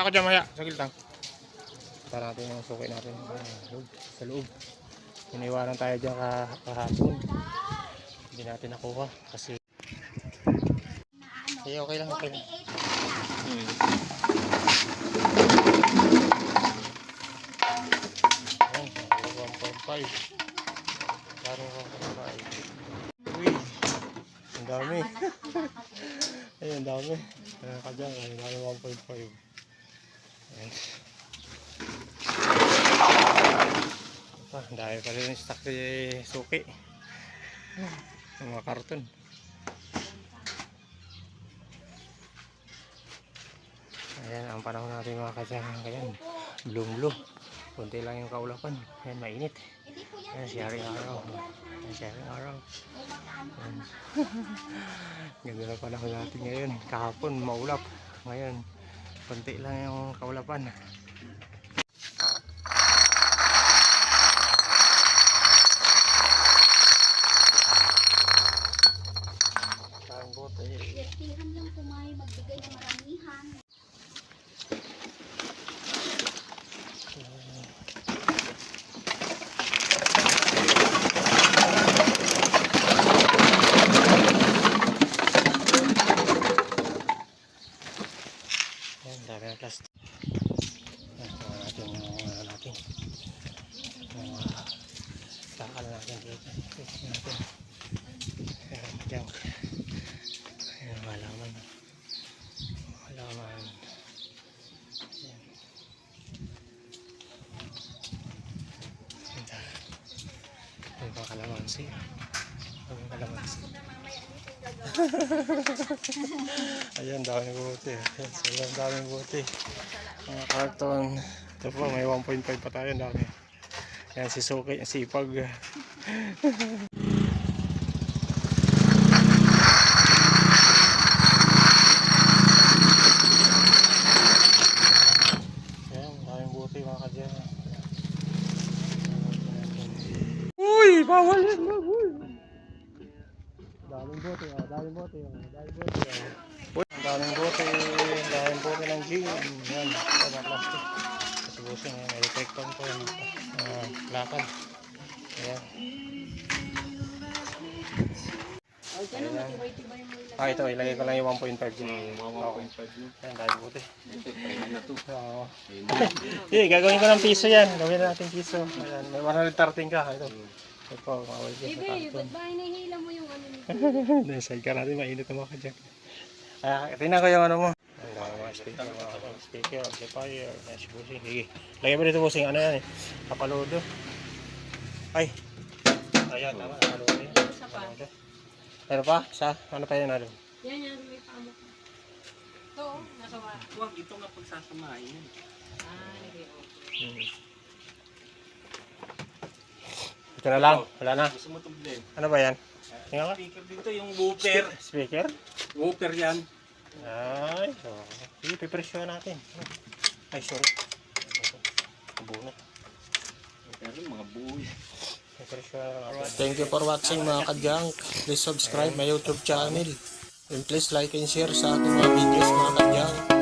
ka dyan maya. Sagil lang. Punta natin yung suki natin. Sa loob. Iniwanan tayo dyan kahapon. Hindi natin nakuha. Kasi okay lang. Okay lang. Ayan, 1.5. Parang 1.5. Uy, ang dami. Ayun, ang dami. Ayan ka dyan, ang dami 1.5. Ayan. Ang dami pa rin yung stock ni suki. Ang mga karton. Ayan, ang panahon natin mga kadyang. Ayan, blue. Kunti lang yung kaulapan. Ayan, mainit. Ayan, sharing araw. Ayan, sharing araw. Ayan. Ganda na panahon natin ngayon. Kahapon, maulap. Ngayon, kunti lang yung kaulapan. Parang bote. Iyan lang kumain, magbigay ng maramihan. Ayan, dami ng plastic. Ayan, natin yung natin. Yung takal natin dito. Natin. Ayan, junk. Ayan, halaman. Halaman. Ayan. Ayan pa kalamansi. Ayan kalamansi. Ayan, daming buti. Ayan, daming buti. Mga karton. Ito po, may 1.5 pa tayo. Dami. Ayan, si Suki, sipag. Ayan, daming buti mga kadyan. Uy, bawal yan. Uy. Daming bote, daming bote, daming bote. Uy, daming bote ng gin. Yan, mga plastic. Katubusin, may reflector po yung lakad. Ayan. Ayan. Ito, ilagay ko lang yung 1.5 dyan. 1.5 yun. Ayan, daming bote. Oo. Sige, gagawin ko ng piso yan. Gawin natin piso. Ayan, may 113 ka. Ito. Ito po, mawal dyan sa Bebe, karton. ba't ba hinahila mo yung ano nito? Naside ka natin, mainit ang mga kadyak. Tingnan ko yung ano mo. Ang dami mga speaker, amplifier, mesh busing. Sige, lagay mo dito busing. Ano yan eh? Kapaludo. Ay! Ayan, tama. Kapaludo yan. Kapaludo. Ano pa? Ano pa yan? Yan, may pamuk. Ito, nasa wala. Huwag ito nga pagsasamahin. Ito na lang. Wala na. Gusto mo itong blend? Ano ba yan? Tingnan ka. Speaker dito, yung woofer. Speaker? Woofer yan. Ay, sige, pipresyon natin. Ay, sorry. Kabunot. Pero mga buoy. Thank you for watching mga kadyang. Please subscribe my YouTube channel. And please like and share sa ating mga videos mga kadyang.